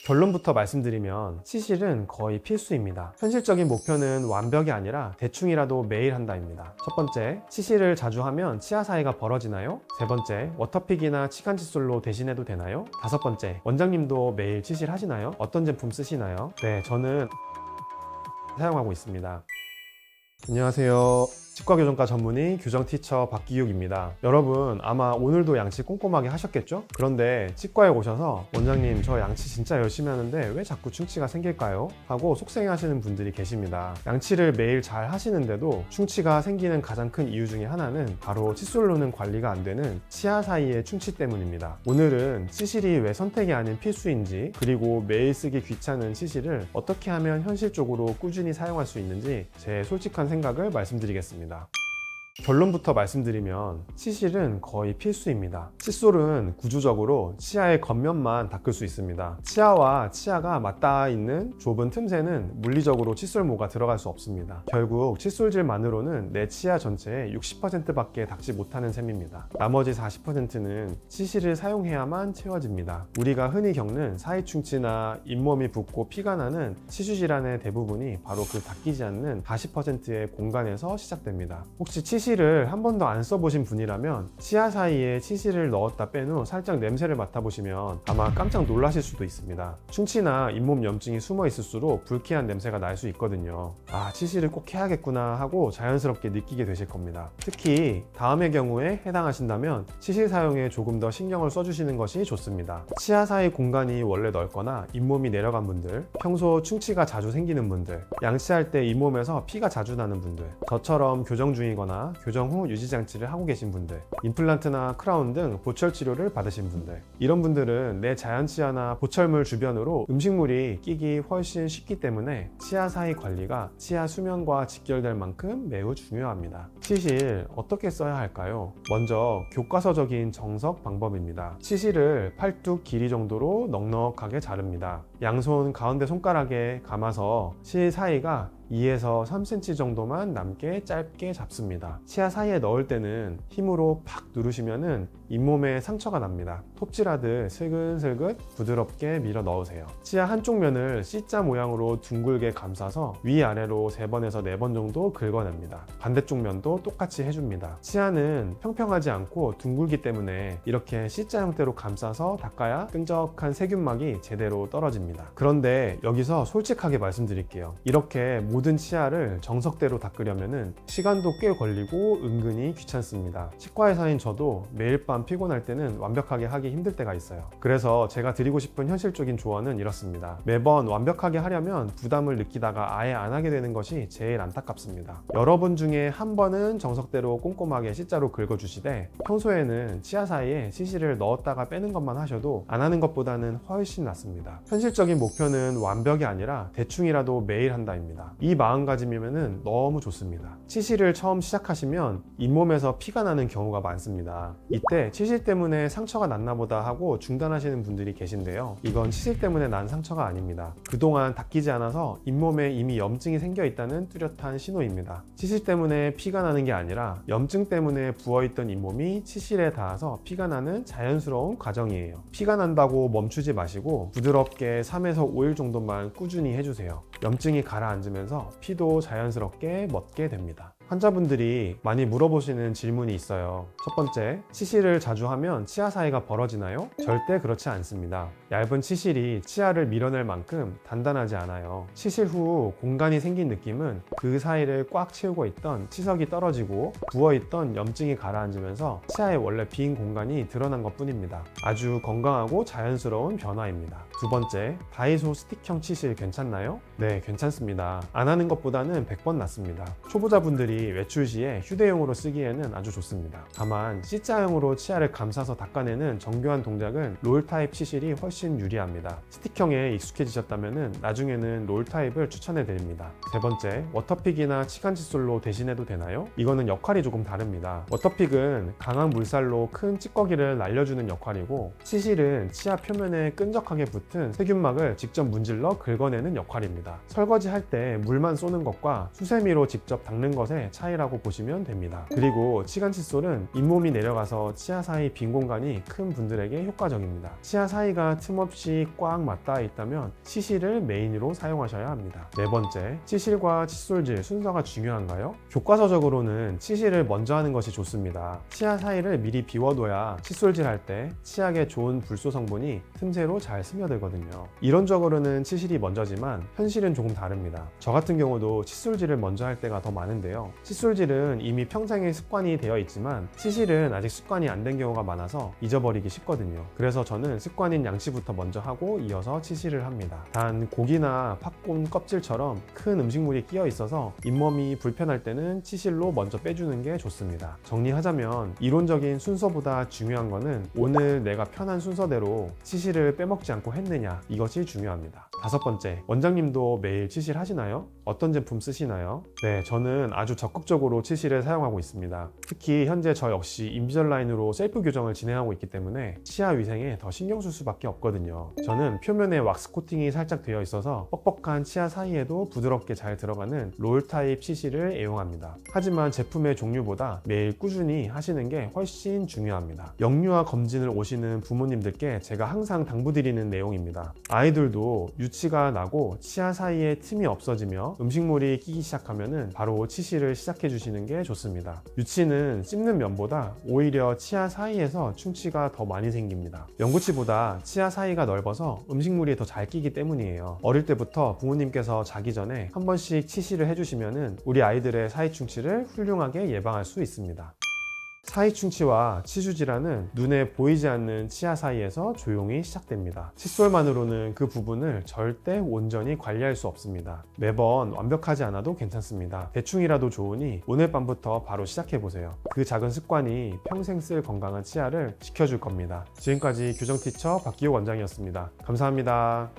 결론부터 말씀드리면 치실은 거의 필수입니다. 현실적인 목표는 완벽이 아니라 대충이라도 매일 한다입니다. 첫 번째, 치실을 자주 하면 치아 사이가 벌어지나요? 세 번째, 워터픽이나 치간 칫솔로 대신해도 되나요? 다섯 번째, 원장님도 매일 치실 하시나요? 어떤 제품 쓰시나요? 네, 저는 사용하고 있습니다. 안녕하세요. 치과교정과 전문의 교정티처 박기욱입니다. 여러분 아마 오늘도 양치 꼼꼼하게 하셨겠죠? 그런데 치과에 오셔서 원장님 저 양치 진짜 열심히 하는데 왜 자꾸 충치가 생길까요? 하고 속상해 하시는 분들이 계십니다. 양치를 매일 잘 하시는데도 충치가 생기는 가장 큰 이유 중에 하나는 바로 칫솔로는 관리가 안 되는 치아 사이의 충치 때문입니다. 오늘은 치실이 왜 선택이 아닌 필수인지, 그리고 매일 쓰기 귀찮은 치실을 어떻게 하면 현실적으로 꾸준히 사용할 수 있는지 제 솔직한 생각을 말씀드리겠습니다. 결론부터 말씀드리면 치실은 거의 필수입니다. 칫솔은 구조적으로 치아의 겉면만 닦을 수 있습니다. 치아와 치아가 맞닿아 있는 좁은 틈새는 물리적으로 칫솔모가 들어갈 수 없습니다. 결국 칫솔질만으로는 내 치아 전체의 60%밖에 닦지 못하는 셈입니다. 나머지 40%는 치실을 사용해야만 채워집니다. 우리가 흔히 겪는 사이충치나 잇몸이 붓고 피가 나는 치주 질환의 대부분이 바로 그 닦이지 않는 40%의 공간에서 시작됩니다. 혹시 치실을 한 번도 안 써보신 분이라면 치아 사이에 치실을 넣었다 뺀 후 살짝 냄새를 맡아보시면 아마 깜짝 놀라실 수도 있습니다. 충치나 잇몸 염증이 숨어 있을수록 불쾌한 냄새가 날 수 있거든요. 아, 치실을 꼭 해야겠구나 하고 자연스럽게 느끼게 되실 겁니다. 특히 다음의 경우에 해당하신다면 치실 사용에 조금 더 신경을 써주시는 것이 좋습니다. 치아 사이 공간이 원래 넓거나 잇몸이 내려간 분들, 평소 충치가 자주 생기는 분들, 양치할 때 잇몸에서 피가 자주 나는 분들, 저처럼 교정 중이거나 교정 후 유지장치를 하고 계신 분들, 임플란트나 크라운 등 보철 치료를 받으신 분들, 이런 분들은 내 자연치아나 보철물 주변으로 음식물이 끼기 훨씬 쉽기 때문에 치아 사이 관리가 치아 수면과 직결될 만큼 매우 중요합니다. 치실 어떻게 써야 할까요? 먼저 교과서적인 정석 방법입니다. 치실을 팔뚝 길이 정도로 넉넉하게 자릅니다. 양손 가운데 손가락에 감아서 실 사이가 2에서 3cm 정도만 남게 짧게 잡습니다. 치아 사이에 넣을 때는 힘으로 팍 누르시면은 잇몸에 상처가 납니다. 톱질하듯 슬근슬근 부드럽게 밀어 넣으세요. 치아 한쪽 면을 C자 모양으로 둥글게 감싸서 위아래로 3번에서 4번 정도 긁어냅니다. 반대쪽 면도 똑같이 해줍니다. 치아는 평평하지 않고 둥글기 때문에 이렇게 C자 형태로 감싸서 닦아야 끈적한 세균막이 제대로 떨어집니다. 그런데 여기서 솔직하게 말씀드릴게요. 이렇게 모든 치아를 정석대로 닦으려면 시간도 꽤 걸리고 은근히 귀찮습니다. 치과의사인 저도 매일 밤 피곤할 때는 완벽하게 하기 힘들 때가 있어요. 그래서 제가 드리고 싶은 현실적인 조언은 이렇습니다. 매번 완벽하게 하려면 부담을 느끼다가 아예 안 하게 되는 것이 제일 안타깝습니다. 여러분 중에 한 번은 정석대로 꼼꼼하게 C자로 긁어주시되 평소에는 치아 사이에 치실을 넣었다가 빼는 것만 하셔도 안 하는 것보다는 훨씬 낫습니다. 현실적인 목표는 완벽이 아니라 대충이라도 매일 한다입니다. 이 마음가짐이면 너무 좋습니다. 치실을 처음 시작하시면 잇몸에서 피가 나는 경우가 많습니다. 이때 치실 때문에 상처가 났나 보다 하고 중단하시는 분들이 계신데요. 이건 치실 때문에 난 상처가 아닙니다. 그동안 닦이지 않아서 잇몸에 이미 염증이 생겨 있다는 뚜렷한 신호입니다. 치실 때문에 피가 나는 게 아니라 염증 때문에 부어있던 잇몸이 치실에 닿아서 피가 나는 자연스러운 과정이에요. 피가 난다고 멈추지 마시고 부드럽게 3에서 5일 정도만 꾸준히 해주세요. 염증이 가라앉으면서 피도 자연스럽게 멎게 됩니다. 환자분들이 많이 물어보시는 질문이 있어요. 첫 번째, 치실을 자주 하면 치아 사이가 벌어지나요? 절대 그렇지 않습니다. 얇은 치실이 치아를 밀어낼 만큼 단단하지 않아요. 치실 후 공간이 생긴 느낌은 그 사이를 꽉 채우고 있던 치석이 떨어지고 부어있던 염증이 가라앉으면서 치아의 원래 빈 공간이 드러난 것 뿐입니다. 아주 건강하고 자연스러운 변화입니다. 두 번째, 다이소 스틱형 치실 괜찮나요? 네, 괜찮습니다. 안 하는 것보다는 100번 낫습니다. 초보자분들이 외출 시에 휴대용으로 쓰기에는 아주 좋습니다. 다만 C자형으로 치아를 감싸서 닦아내는 정교한 동작은 롤 타입 치실이 훨씬 유리합니다. 스틱형에 익숙해지셨다면 나중에는 롤 타입을 추천해 드립니다. 세 번째, 워터픽이나 치간 칫솔로 대신해도 되나요? 이거는 역할이 조금 다릅니다. 워터픽은 강한 물살로 큰 찌꺼기를 날려주는 역할이고, 치실은 치아 표면에 끈적하게 붙은 세균막을 직접 문질러 긁어내는 역할입니다. 설거지 할 때 물만 쏘는 것과 수세미로 직접 닦는 것에 정도의 차이라고 보시면 됩니다. 그리고 치간 칫솔은 잇몸이 내려가서 치아 사이 빈 공간이 큰 분들에게 효과적입니다. 치아 사이가 틈없이 꽉 맞닿아 있다면 치실을 메인으로 사용하셔야 합니다. 네 번째, 치실과 칫솔질 순서가 중요한가요? 교과서적으로는 치실을 먼저 하는 것이 좋습니다. 치아 사이를 미리 비워둬야 칫솔질 할 때 치약에 좋은 불소 성분이 틈새로 잘 스며들거든요. 이론적으로는 치실이 먼저지만 현실은 조금 다릅니다. 저 같은 경우도 칫솔질을 먼저 할 때가 더 많은데요. 칫솔질은 이미 평생의 습관이 되어 있지만 치실은 아직 습관이 안 된 경우가 많아서 잊어버리기 쉽거든요. 그래서 저는 습관인 양치부터 먼저 하고 이어서 치실을 합니다. 단 고기나 팝콘 껍질처럼 큰 음식물이 끼어 있어서 잇몸이 불편할 때는 치실로 먼저 빼주는 게 좋습니다. 정리하자면 이론적인 순서보다 중요한 거는 오늘 내가 편한 순서대로 치실을 빼먹지 않고 했느냐, 이것이 중요합니다. 다섯 번째, 원장님도 매일 치실 하시나요? 어떤 제품 쓰시나요? 네, 저는 아주 적극적으로 치실을 사용하고 있습니다. 특히 현재 저 역시 인비절라인으로 셀프 교정을 진행하고 있기 때문에 치아 위생에 더 신경 쓸 수밖에 없거든요. 저는 표면에 왁스 코팅이 살짝 되어 있어서 뻑뻑한 치아 사이에도 부드럽게 잘 들어가는 롤 타입 치실을 애용합니다. 하지만 제품의 종류보다 매일 꾸준히 하시는 게 훨씬 중요합니다. 영유아 검진을 오시는 부모님들께 제가 항상 당부드리는 내용입니다. 아이들도 유치가 나고 치아 사이에 틈이 없어지며 음식물이 끼기 시작하면 바로 치실을 시작해 주시는 게 좋습니다. 유치는 씹는 면보다 오히려 치아 사이에서 충치가 더 많이 생깁니다. 영구치보다 치아 사이가 넓어서 음식물이 더 잘 끼기 때문이에요. 어릴 때부터 부모님께서 자기 전에 한 번씩 치실을 해주시면 우리 아이들의 사이 충치를 훌륭하게 예방할 수 있습니다. 사이 충치와 치주 질환은 눈에 보이지 않는 치아 사이에서 조용히 시작됩니다. 칫솔만으로는 그 부분을 절대 온전히 관리할 수 없습니다. 매번 완벽하지 않아도 괜찮습니다. 대충이라도 좋으니 오늘 밤부터 바로 시작해보세요. 그 작은 습관이 평생 쓸 건강한 치아를 지켜줄 겁니다. 지금까지 교정티처 박기호 원장이었습니다. 감사합니다.